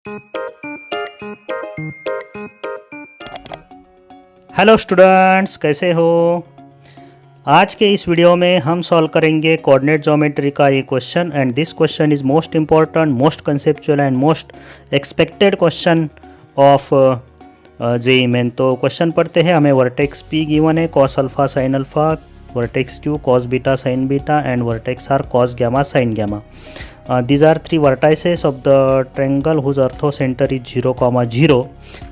Hello students, कैसे हो। आज के इस वीडियो में हम सॉल्व करेंगे कोऑर्डिनेट ज्योमेट्री का ये question and this question is most important, most conceptual and most expected question of JEE Main. तो क्वेश्चन पढ़ते हैं। हमें वर्टेक्स पी गिवन है, cos alpha sine alpha, vertex Q cos beta sine beta and vertex R cos gamma sine gamma. These are three vertices of the triangle whose orthocenter is 0, 0.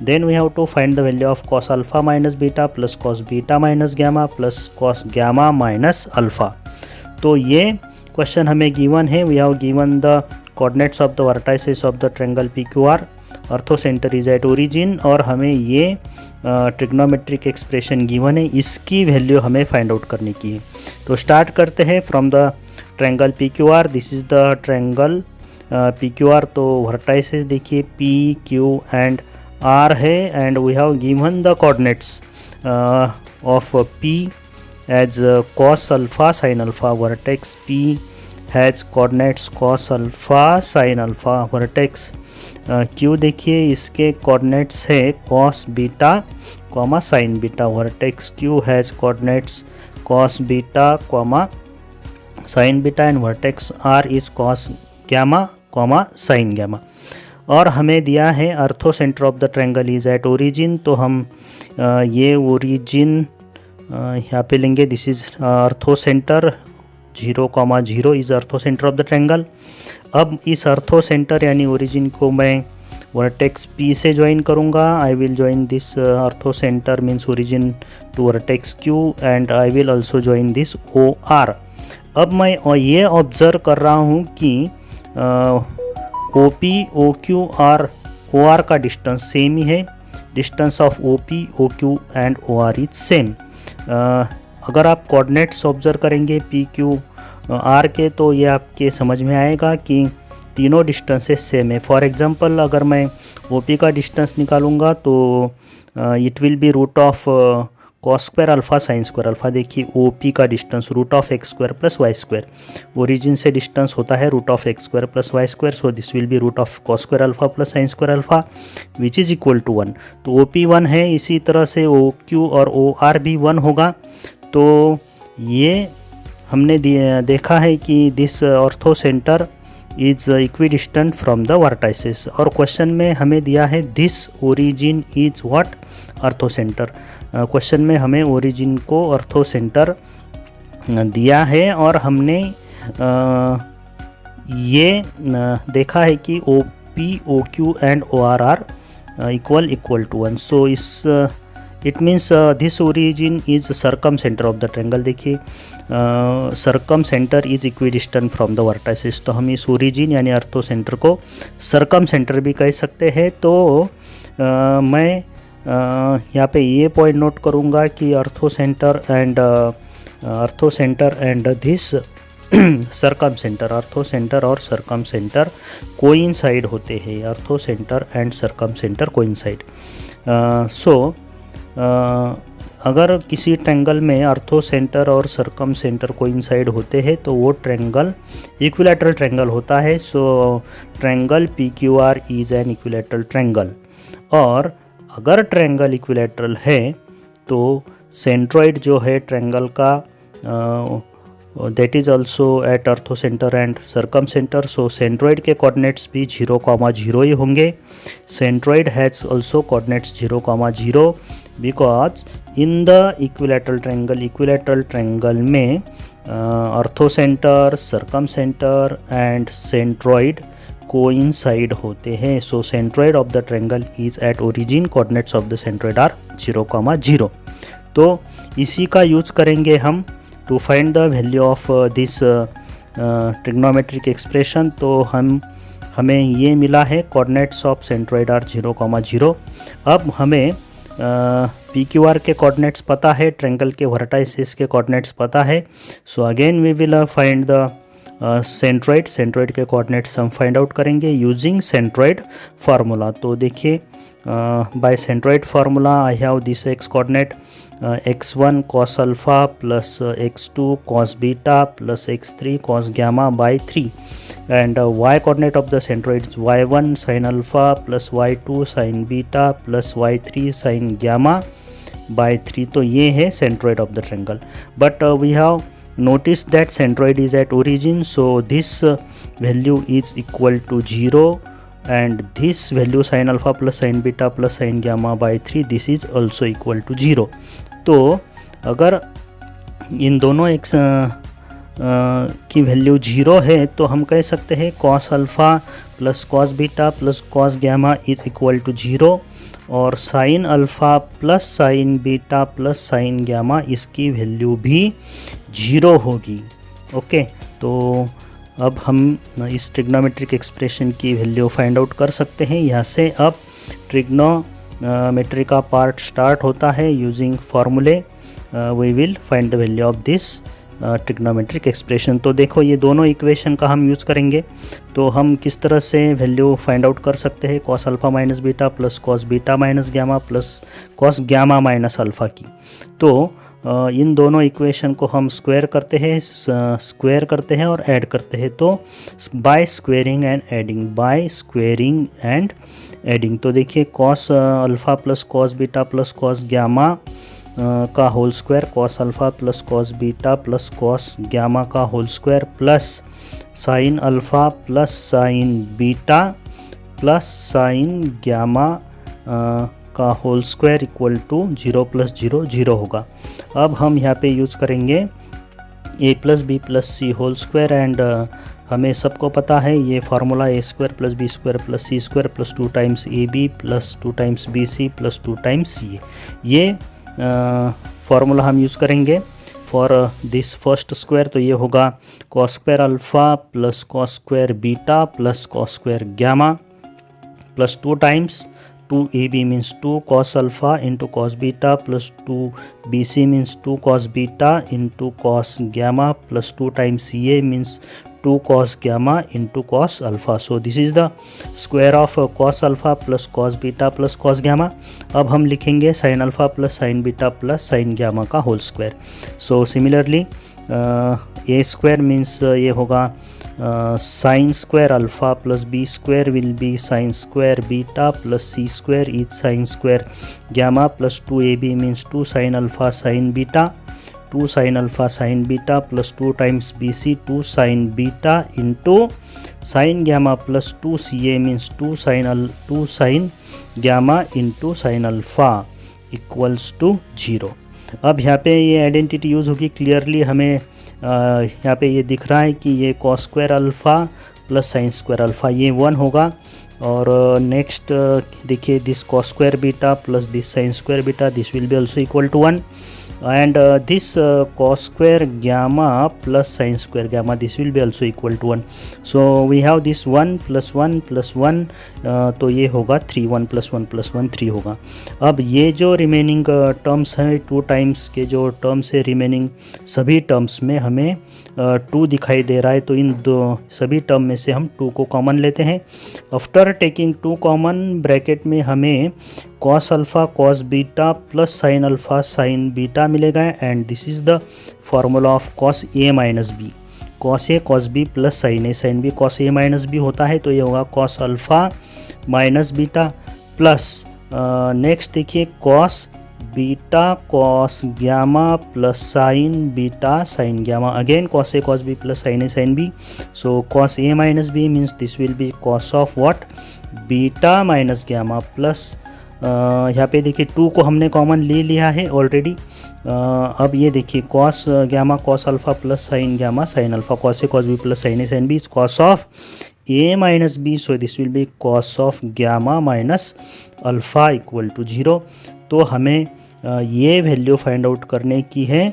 Then we have to find the value of cos alpha minus beta plus cos beta minus gamma plus cos gamma minus alpha. तो ये question हमें given है. We have given the coordinates of the vertices of the triangle P Q R, orthocentre is at origin, और हमें ये trigonometric expression given है. इसकी value हमें फाइंड आउट करने की है. तो स्टार्ट करते हैं from the triangle P Q R. This is the triangle P Q R. तो वर्टाइसेस देखिए पी क्यू एंड आर है and we have given the coordinates of P as cos alpha sine alpha. Vertex P has coordinates cos alpha sine alpha. Vertex Q देखिए इसके coordinates है cos beta comma sine beta. Vertex Q has coordinates cos beta comma sine beta and vertex R is cos gamma comma sine gamma. और हमें दिया है orthocentre of the triangle is at origin. तो हम ये origin यहाँ पे लेंगे. This is orthocentre 0, 0 is orthocentre of the triangle. अब इस अर्थोसेंटर यानी ओरिजिन को मैं वर्टेक्स पी से ज्वाइन करूँगा. I will join this orthocentre means origin to vertex Q and I will also join this O R. अब मैं ये ऑब्ज़र्व कर रहा हूँ कि ओ पी ओ क्यू और ओ आर का डिस्टेंस सेम ही है. Distance of O P O Q and O R is same. अगर आप कोऑर्डिनेट्स ऑब्ज़र्व करेंगे पी क्यू आर के तो ये आपके समझ में आएगा कि तीनों डिस्टेंसेस सेम है. फॉर एग्जांपल अगर मैं ओ पी का डिस्टेंस निकालूंगा तो it will be root of cos square alpha sine square alpha. देखिए ओ पी का distance root of X square plus Y square. Origin से डिस्टेंस होता है root of X square plus Y square. So this will be root of cos square alpha plus sine square alpha which is equal to 1. तो O P 1 है. इसी तरह से ओ Q और O are भी 1 होगा. तो ये हमने देखा है कि this orthocentre is equidistant from the vertices. और क्वेश्चन में हमें दिया है this origin is what orthocentre. Question में हमें ओरिजिन को अर्थोसेंटर दिया है और हमने ये देखा है कि O P O Q and O R are equal to 1. So is it means this origin is circumcentre of the triangle. देखिए circumcentre is equidistant from the vertices. तो हम इस ओरिजिन यानी अर्थोसेंटर को सर्कम सेंटर भी कह सकते हैं. तो मैं यहाँ पे ये पॉइंट नोट करूँगा कि अर्थोसेंटर एंड दिस सर्कम सेंटर, अर्थोसेंटर और सर्कम सेंटर कोइंसाइड होते हैं. अर्थोसेंटर एंड सर्कम सेंटर कोइंसाइड. सो अगर किसी ट्रायंगल में अर्थोसेंटर और सर्कम सेंटर कोइंसाइड होते हैं तो वो ट्रायंगल इक्विलैटरल ट्रायंगल होता है. So triangle P Q R is an equilateral triangle. और अगर ट्रायंगल इक्विलैटरल है तो सेंट्रॉइड जो है ट्रायंगल का that is also at orthocentre and circumcentre. So centroid के कोऑर्डिनेट्स भी 0, 0 ही होंगे. Centroid has also coordinates 0, 0 because in the equilateral triangle में orthocentre, circumcentre and centroid coincide होते हैं. So centroid of the triangle is at origin. Coordinates of the centroid are 0, 0. तो इसी का यूज करेंगे हम to find the value of this trigonometric expression. तो हमें ये मिला है कोऑर्डिनेट्स ऑफ सेंट्रॉइड आर 0, 0. अब हमें पी क्यू आर के कोऑर्डिनेट्स पता है, ट्रायंगल के वर्टाइसेस के कोऑर्डिनेट्स पता है. So again we will find the centroid के कोऑर्डिनेट्स हम फाइंड आउट करेंगे यूजिंग सेंट्रॉइड फार्मूला. तो देखिए by centroid formula I have this X coordinate x1 cos alpha plus x2 cos beta plus x3 cos gamma by 3. and y coordinate of the centroid is y1 sin alpha plus y2 sin beta plus y3 sin gamma by 3. तो ये है centroid of the triangle, but we have noticed that centroid is at origin, so this value is equal to 0, and this value sin alpha plus sin beta plus sin gamma by 3, this is also equal to 0. तो अगर इन दोनों एक की value 0 है तो हम कह सकते हैं cos alpha plus cos beta plus cos gamma is equal to 0, और sin alpha plus sin beta plus sin gamma इसकी वैल्यू भी 0 होगी. ओके, तो अब हम इस ट्रिग्नोमेट्रिक एक्सप्रेशन की वैल्यू फाइंड आउट कर सकते हैं. यहाँ से अब ट्रिग्नोमेट्री का पार्ट स्टार्ट होता है. यूजिंग फार्मूले we will find the value of this trigonometric expression. तो देखो ये दोनों इक्वेशन का हम यूज़ करेंगे. तो हम किस तरह से वैल्यू फाइंड आउट कर सकते हैं cos alpha minus beta plus cos beta minus gamma plus cos gamma minus alpha की. तो इन दोनों इक्वेशन को हम स्क्वायर करते हैं और ऐड करते हैं. तो बाय स्क्वेयरिंग एंड एडिंग तो देखिए cos alpha plus cos beta plus cos gamma का whole square, cos alpha plus cos beta plus cos gamma का whole square plus sin alpha plus sin beta plus sin gamma का whole square equal to 0 plus 0 0 होगा. अब हम यहाँ पे use करेंगे a plus B plus C whole square, and हमें सबको पता है ये formula a square plus B square plus C square plus 2 times A B plus 2 times B C plus 2 times C. ये फार्मूला हम यूज़ करेंगे for this first square. तो ये होगा cos square alpha plus cos square beta plus cos square gamma plus 2 times 2ab means 2 cos alpha into cos beta plus 2bc means 2 cos beta into cos gamma plus 2 times ca means 2 cos gamma into cos alpha. So this is the square of cos alpha plus cos beta plus cos gamma. अब हम लिखेंगे sin alpha plus sin beta plus sin gamma का whole square. So similarly a square means ये होगा sin square alpha plus b square will be sin square beta plus c square is sin square gamma plus 2ab means 2 sin alpha sin beta 2 sin alpha sin beta plus 2 times bc 2 sin beta into sin gamma plus 2 ca means 2 sin gamma into sin alpha equals to 0. अब यहाँ पे ये identity use होगी. Clearly हमें यहाँ पे ये दिख रहा है कि ये cos square alpha plus sine square alpha ये 1 होगा. और नेक्स्ट देखिए this cos square beta plus this sine square beta this will be also equal to 1, and this cos square gamma plus sin square gamma this will be also equal to 1. So we have this 1 plus 1 plus 1 तो ये होगा 3 1 plus 1 plus 1 3 होगा. अब ये जो remaining terms हैं 2 times के जो टर्म्स है रिमेनिंग सभी टर्म्स में हमें 2 दिखाई दे रहा है. तो इन सभी टर्म में से हम 2 को कॉमन लेते हैं. आफ्टर टेकिंग 2 कॉमन ब्रैकेट में हमें cos alpha cos beta plus sine alpha sine beta मिलेगा, and this is the formula of cos a minus B. cos a cos b plus sine a sine b cos a minus B होता है. तो ये होगा cos alpha minus beta plus next देखिए cos beta cos gamma plus sine beta sine gamma, again cos a cos b plus sine a sine b. So cos a minus b means this will be cos of what beta minus gamma plus यहाँ पे देखिए 2 को हमने common ले लिया है already. अब ये देखिए cos gamma cos alpha plus sine gamma sine alpha cos a cos b plus sine a sine b is cos of a minus b. So this will be cos of gamma minus alpha equal to 0. तो हमें ये value find out करने की है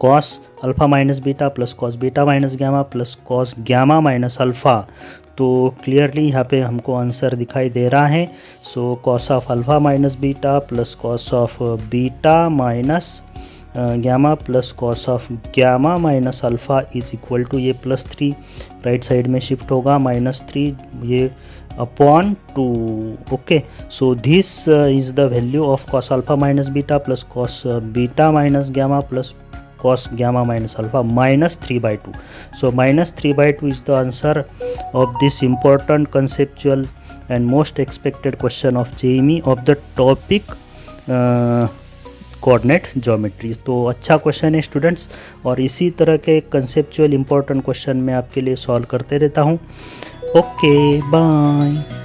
cos alpha minus beta plus cos beta minus gamma plus cos gamma minus alpha. तो clearly यहाँ पे हमको आंसर दिखाई दे रहा है. So cos of alpha minus beta plus cos of beta minus gamma plus cos of gamma minus alpha is equal to ये plus 3 right side में शिफ्ट होगा माइनस 3 ये upon 2. Okay, so this is the value of cos alpha minus beta plus cos beta minus gamma plus cos gamma minus alpha minus 3/2. So minus 3/2 is the answer of this important conceptual and most expected question of JEE of the topic coordinate geometry. तो अच्छा question है students, और इसी तरह के conceptual important question मैं आपके लिए सॉल्व करते रहता हूँ। Okay bye.